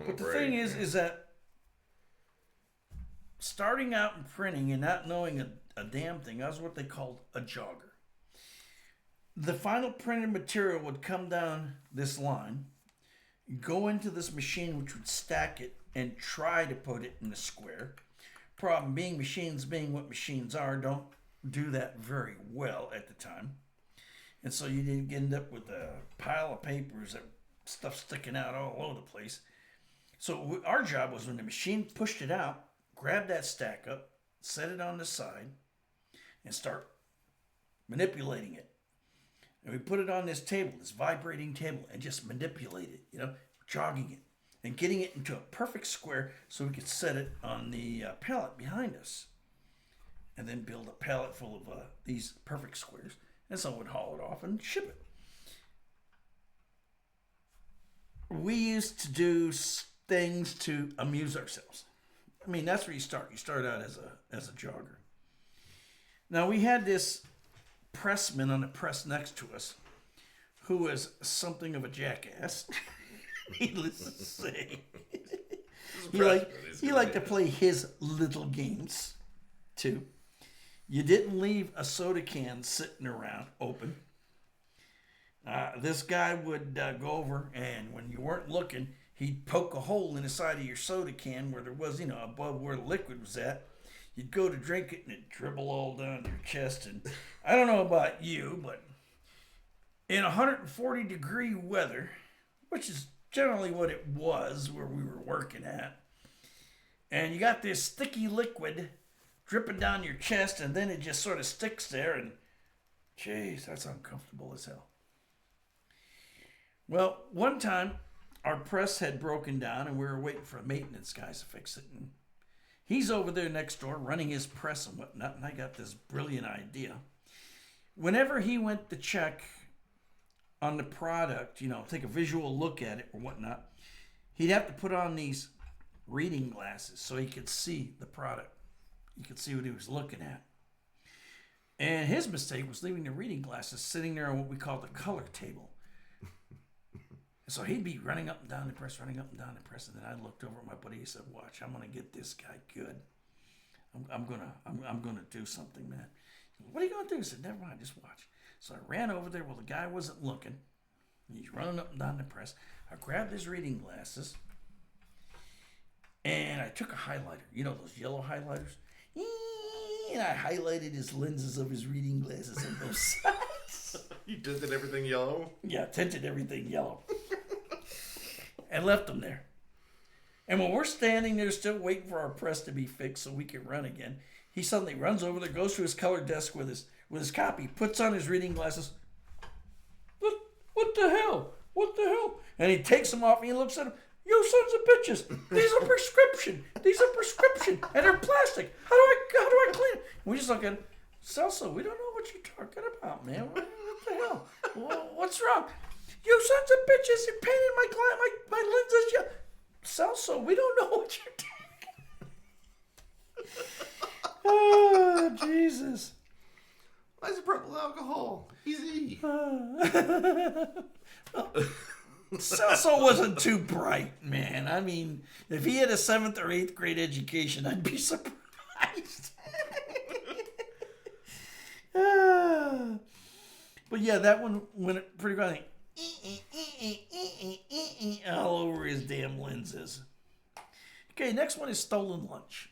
But the thing is that starting out in printing and not knowing a damn thing, I was what they called a jogger. The final printed material would come down this line, go into this machine which would stack it and try to put it in a square. Problem being, machines being what machines are, don't do that very well at the time. And so you didn't end up with a pile of papers, that stuff sticking out all over the place. So our job was when the machine pushed it out, grab that stack up, set it on the side, and start manipulating it. And we put it on this table, this vibrating table, and just manipulate it, you know, jogging it, and getting it into a perfect square so we could set it on the pallet behind us. And then build a pallet full of these perfect squares. And someone would haul it off and ship it. We used to do things to amuse ourselves. I mean, that's where you start. You start out as a jogger. Now, we had this pressman on the press next to us who was something of a jackass. Needless to say. He liked to play his little games, too. You didn't leave a soda can sitting around open. This guy would go over, and when you weren't looking, he'd poke a hole in the side of your soda can where there was, above where the liquid was at. You'd go to drink it, and it'd dribble all down your chest. And I don't know about you, but in 140-degree weather, which is generally what it was where we were working at, and you got this sticky liquid dripping down your chest, and then it just sort of sticks there, and jeez, that's uncomfortable as hell. Well, one time, our press had broken down, and we were waiting for a maintenance guy to fix it, and he's over there next door running his press and whatnot, and I got this brilliant idea. Whenever he went to check on the product, take a visual look at it or whatnot, he'd have to put on these reading glasses so he could see the product. He could see what he was looking at. And his mistake was leaving the reading glasses sitting there on what we call the color table. So he'd be running up and down the press, running up and down the press, and then I looked over at my buddy. He said, "Watch, I'm gonna get this guy good. I'm gonna do something, man." "What are you gonna do?" I said, "Never mind, just watch." So I ran over there while the guy wasn't looking. He's running up and down the press. I grabbed his reading glasses, and I took a highlighter. You know those yellow highlighters? And I highlighted his lenses of his reading glasses on both sides. You tinted everything yellow? Yeah, tinted everything yellow. And left them there. And when we're standing there still waiting for our press to be fixed so we can run again, he suddenly runs over there, goes to his color desk with his copy, puts on his reading glasses. What the hell? What the hell? And he takes them off and he looks at them. "You sons of bitches! These are prescription. These are prescription, and they're plastic. How do I clean it?" And we just look at him. "Celso, we don't know what you're talking about, man. What the hell? What's wrong? You sons of bitches! You painted my lenses. Yeah, Celso, we don't know what you're doing." Oh, Jesus. Isopropyl alcohol. Easy. Celso wasn't too bright, man. I mean, if he had a 7th or 8th grade education, I'd be surprised. But yeah, that one went pretty good. All over his damn lenses. Okay, next one is stolen lunch.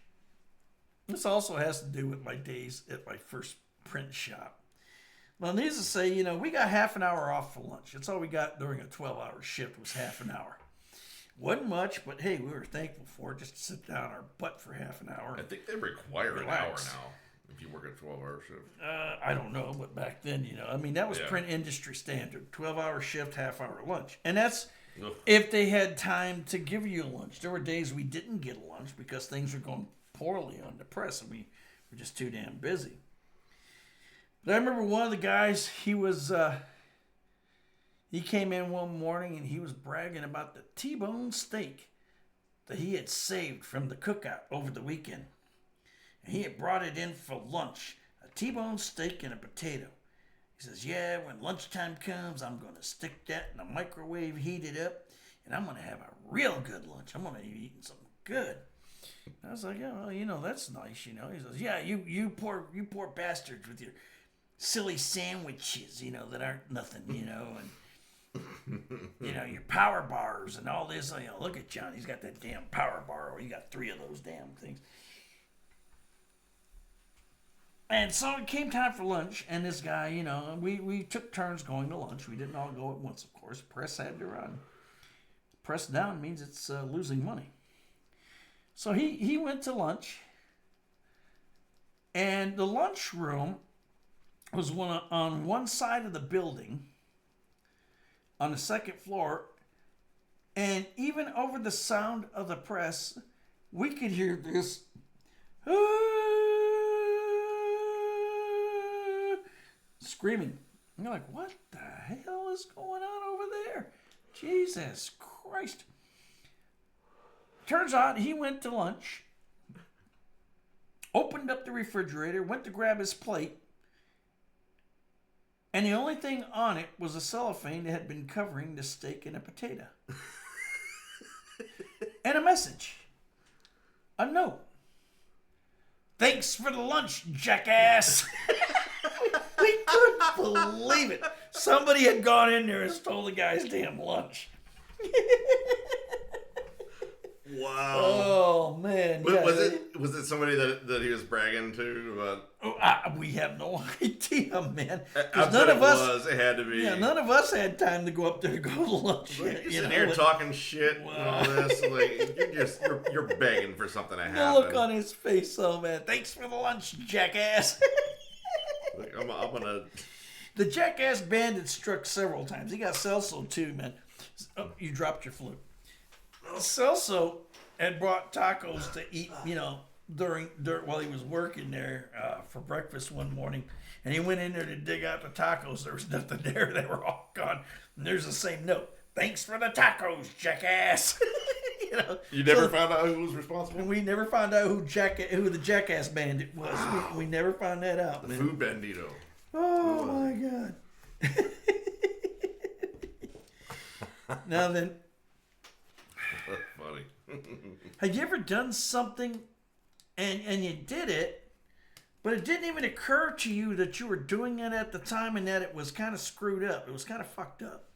This also has to do with my days at my first print shop. Well, needless to say, we got half an hour off for lunch. That's all we got during a 12-hour shift was half an hour. Wasn't much, but hey, we were thankful for it, just to sit down our butt for half an hour. I think they require an hour now if you work a 12-hour shift. I don't know, but back then, that was print industry standard. 12-hour shift, half-hour lunch. And that's if they had time to give you lunch. There were days we didn't get lunch because things were going poorly on the press and we were just too damn busy. But I remember one of the guys, he came in one morning and he was bragging about the T-bone steak that he had saved from the cookout over the weekend. And he had brought it in for lunch, a T-bone steak and a potato. He says, "Yeah, when lunchtime comes, I'm going to stick that in the microwave, heat it up, and I'm going to have a real good lunch. I'm going to be eating something good." And I was like, "Yeah, well, that's nice, He says, "Yeah, you poor bastards with your silly sandwiches, that aren't nothing, and your power bars and all this. Look at John, he's got that damn power bar, or you got 3 of those damn things." And so it came time for lunch, and this guy, we took turns going to lunch. We didn't all go at once, of course. Press had to run. Press down means it's losing money. So he went to lunch, and the lunchroom was on one side of the building, on the 2nd floor, and even over the sound of the press, we could hear this screaming. And you're like, "What the hell is going on over there? Jesus Christ." Turns out he went to lunch, opened up the refrigerator, went to grab his plate, and the only thing on it was a cellophane that had been covering the steak and a potato. And a message. A note. "Thanks for the lunch, jackass." We couldn't believe it. Somebody had gone in there and stole the guy's damn lunch. Wow. Oh, man. But was it somebody that he was bragging to about? We have no idea, man. I bet it had to be. Yeah, none of us had time to go up there to go to lunch. You're sitting here talking shit and all this. Like, you're begging for something to happen. The look on his face, oh man. "Thanks for the lunch, jackass." Like, I'm gonna. The jackass bandit struck several times. He got Celso too, man. Oh, you dropped your flute. Celso had brought tacos to eat, during while he was working there for breakfast one morning, and he went in there to dig out the tacos. There was nothing there; they were all gone. And there's the same note: "Thanks for the tacos, jackass." You never found out who was responsible. We never found out who the jackass bandit was. Wow. We never found that out. The man. food bandito. Oh my god. Now then, That's funny. have you ever done something and you did it, but it didn't even occur to you that you were doing it at the time and that it was kind of screwed up? It was kind of fucked up.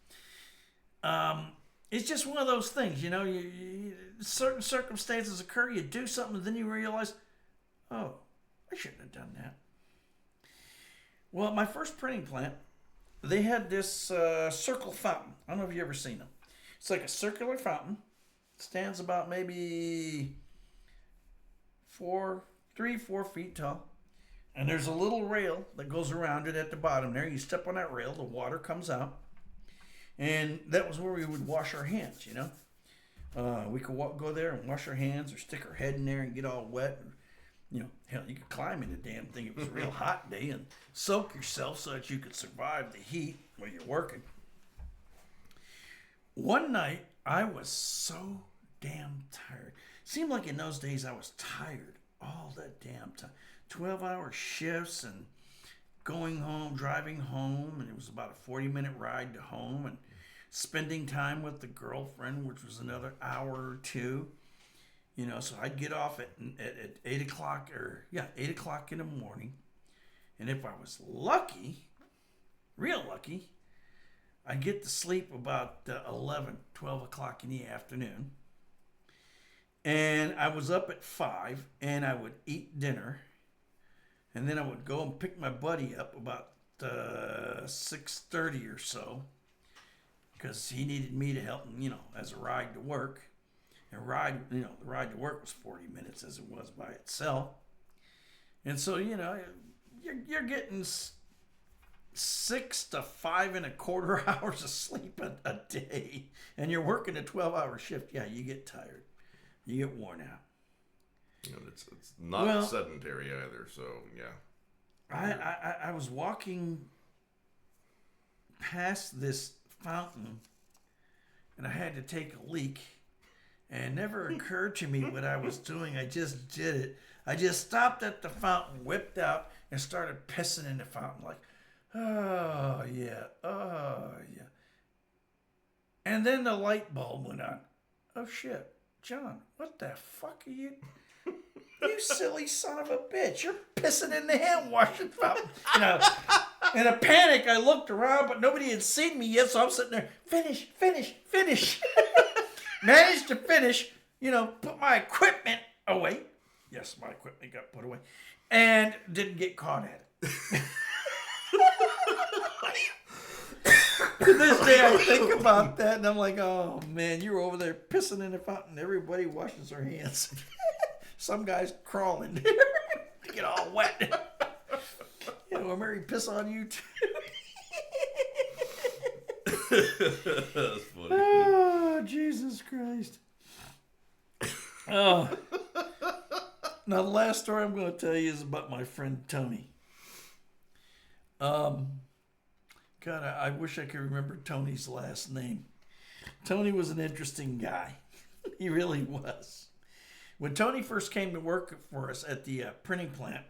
It's just one of those things, certain circumstances occur, you do something, and then you realize, oh, I shouldn't have done that. Well, at my first printing plant, they had this circle fountain. I don't know if you've ever seen them. It's like a circular fountain. It stands about maybe 4 feet tall. And there's a little rail that goes around it at the bottom there. You step on that rail, the water comes out. And that was where we would wash our hands, We could go there and wash our hands or stick our head in there and get all wet. Hell, you could climb in the damn thing. It was a real hot day and soak yourself so that you could survive the heat while you're working. One night, I was so damn tired. Seemed like in those days I was tired all that damn time. 12-hour shifts and going home, driving home, and it was about a 40-minute ride to home, and spending time with the girlfriend, which was another hour or two. So I'd get off at 8 o'clock 8 o'clock in the morning. And if I was lucky, real lucky, I'd get to sleep about 12 o'clock in the afternoon. And I was up at 5 and I would eat dinner. And then I would go and pick my buddy up about 6:30 or so. Because he needed me to help him, as a ride to work. And the ride to work was 40 minutes as it was by itself. And so, you're getting 6 to 5.25 hours of sleep a day. And you're working a 12-hour shift. Yeah, you get tired. You get worn out. It's not sedentary either, so yeah. I was walking past this fountain, and I had to take a leak. And it never occurred to me what I was doing. I just did it. I just stopped at the fountain, whipped out, and started pissing in the fountain like, oh, yeah. And then the light bulb went on. Oh, shit. John, what the fuck are you... You silly son of a bitch. You're pissing in the hand washing fountain. In a panic, I looked around, but nobody had seen me yet, so I'm sitting there, finish. Managed to finish, put my equipment away. Yes, my equipment got put away. And didn't get caught at it. To this day, I think about that, and I'm like, oh, man, you were over there pissing in the fountain. Everybody washes their hands. Some guy's crawling. They get all wet. Will Mary piss on you, too? That's funny. Oh, Jesus Christ. Oh. Now, the last story I'm going to tell you is about my friend Tony. God, I wish I could remember Tony's last name. Tony was an interesting guy. He really was. When Tony first came to work for us at the printing plant,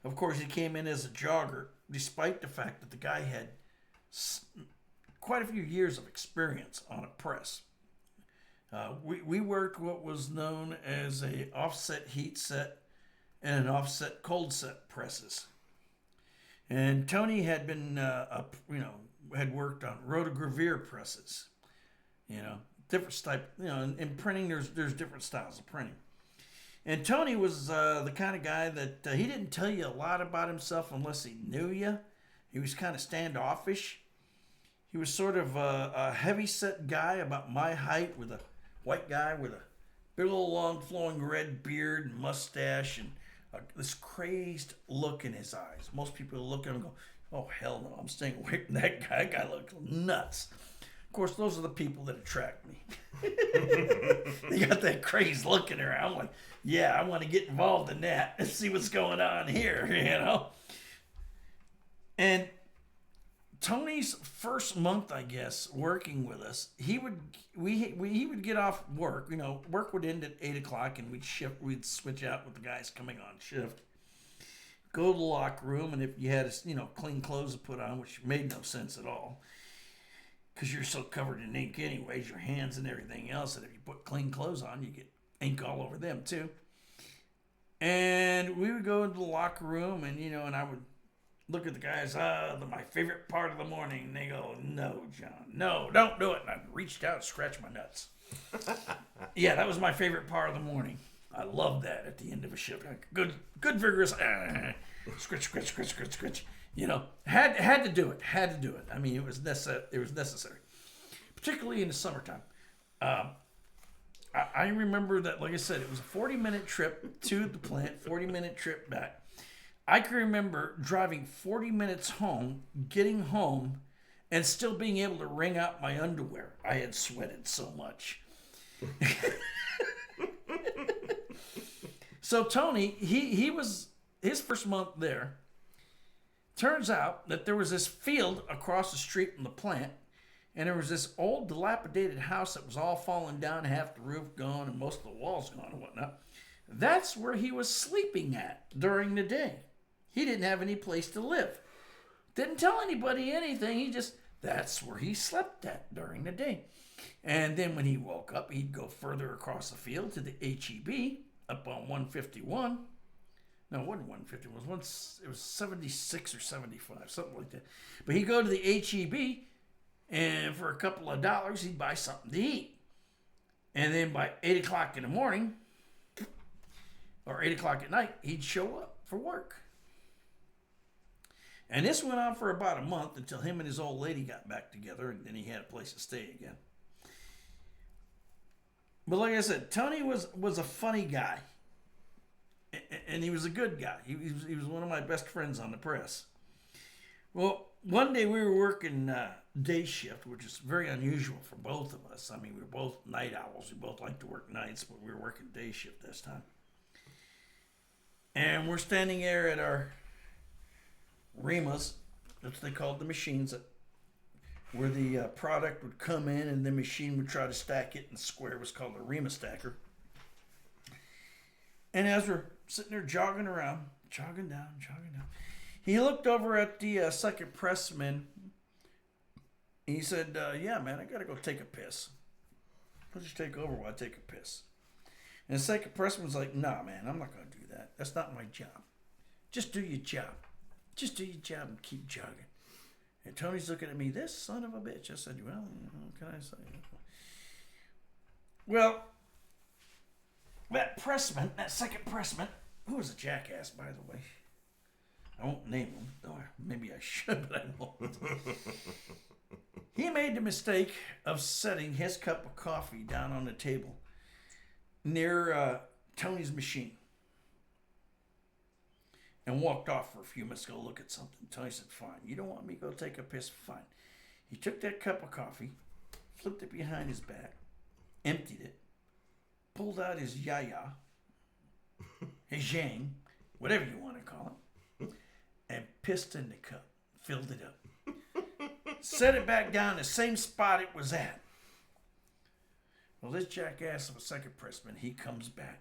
of course, he came in as a jogger, despite the fact that the guy had quite a few years of experience on a press. We worked what was known as a offset heat set and an offset cold set presses. And Tony had been, had worked on rotogravure presses. Different type. In printing, there's different styles of printing. And Tony was the kind of guy that he didn't tell you a lot about himself unless he knew you. He was kind of standoffish. He was sort of a heavy-set guy about my height, with a white guy with a big old long flowing red beard and mustache and this crazed look in his eyes. Most people look at him and go, oh, hell no, I'm staying away from that guy. That guy looks nuts. Of course, those are the people that attract me. They got that crazed look in her. I'm like, yeah, I want to get involved in that and see what's going on here, And Tony's first month, I guess, working with us, he would get off work. Work would end at 8:00, and we'd switch out with the guys coming on shift. Go to the locker room, and if you had clean clothes to put on, which made no sense at all, because you're so covered in ink anyways, your hands and everything else, that if you put clean clothes on, you get ink all over them too. And we would go into the locker room, and and I would look at the guys, my favorite part of the morning. And they go, no, John, no, don't do it. And I reached out and scratched my nuts. Yeah, that was my favorite part of the morning. I love that at the end of a shift. Good vigorous, scratch. Had to do it. I mean, it was necessary, particularly in the summertime. I remember that, like I said, it was a 40-minute trip to the plant, 40-minute trip back. I can remember driving 40 minutes home, getting home, and still being able to wring out my underwear. I had sweated so much. So Tony, he was his first month there. Turns out that there was this field across the street from the plant, and there was this old dilapidated house that was all falling down, half the roof gone, and most of the walls gone and whatnot. That's where he was sleeping at during the day. He didn't have any place to live. Didn't tell anybody anything. That's where he slept at during the day. And then when he woke up, he'd go further across the field to the HEB up on 151. No, it wasn't 151. It was 76 or 75, something like that. But he'd go to the HEB, and for a couple of dollars, he'd buy something to eat. And then by 8 o'clock in the morning, or 8 o'clock at night, he'd show up for work. And this went on for about a month until him and his old lady got back together, and then he had a place to stay again. But like I said, Tony was a funny guy, and he was a good guy. He was one of my best friends on the press. Well, one day we were working day shift, which is very unusual for both of us. I mean, we were both night owls. We both like to work nights, but we were working day shift this time. And we're standing there at our remas, that's what they called the machines, where the product would come in and the machine would try to stack it, and the square was called a rema stacker. And as we're sitting there jogging down, he looked over at the second pressman. And he said, yeah, man, I got to go take a piss. Why don't you take over while I take a piss? And the second pressman's like, nah, man, I'm not going to do that. That's not my job. Just do your job. Just do your job and keep jogging. And Tony's looking at me, this son of a bitch. I said, well, what can I say? Well, that second pressman, who was a jackass, by the way. I won't name him, though maybe I should, but I won't. He made the mistake of setting his cup of coffee down on the table near Tony's machine and walked off for a few minutes to go look at something. Tony said, fine. You don't want me to go take a piss? Fine. He took that cup of coffee, flipped it behind his back, emptied it, pulled out his yaya, his yang, whatever you want to call it, and pissed in the cup, filled it up. Set it back down the same spot it was at. Well, this jackass of a second pressman, he comes back.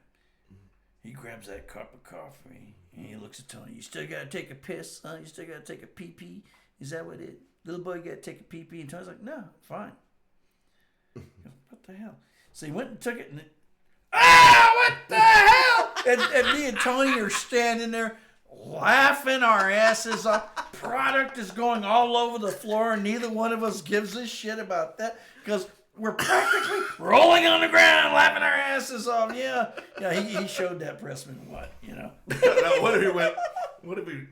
He grabs that cup of coffee, and he looks at Tony. You still got to take a piss, huh? You still got to take a pee-pee? Is that what it is? Little boy got to take a pee-pee? And Tony's like, no, fine. Goes, what the hell? So he went and took it, and what the hell? And me and Tony are standing there laughing our asses off. Product is going all over the floor, and neither one of us gives a shit about that because we're practically rolling on the ground, laughing our asses off. Yeah, he showed that pressman what. What if he?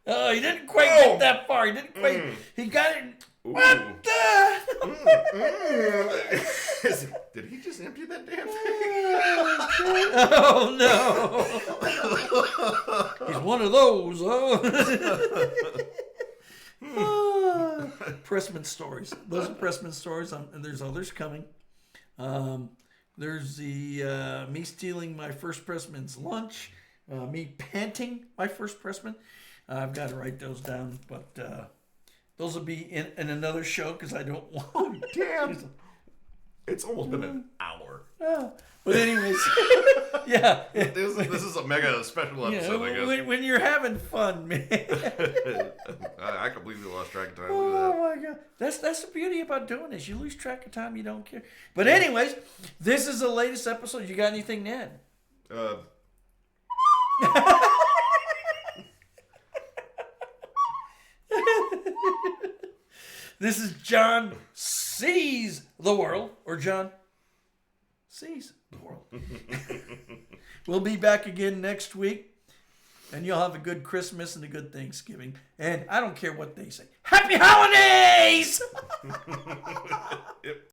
Oh, he didn't quite get that far. He didn't quite. He got it. What the? Did he just empty that damn thing? Oh no! He's one of those, Pressman stories. Those are Pressman stories, and there's others coming. There's the me stealing my first pressman's lunch, me panting my first pressman. I've got to write those down, but those will be in another show because I don't want. Damn. It's almost been an hour. But anyways, yeah. This is a mega special episode, I guess. When you're having fun, man. I completely lost track of time. Oh my God, that's the beauty about doing this. You lose track of time, you don't care. But anyways, this is the latest episode. You got anything to add? This is John Sees the World, or John Sees the World. We'll be back again next week, and you'll have a good Christmas and a good Thanksgiving. And I don't care what they say. Happy Holidays! Yep.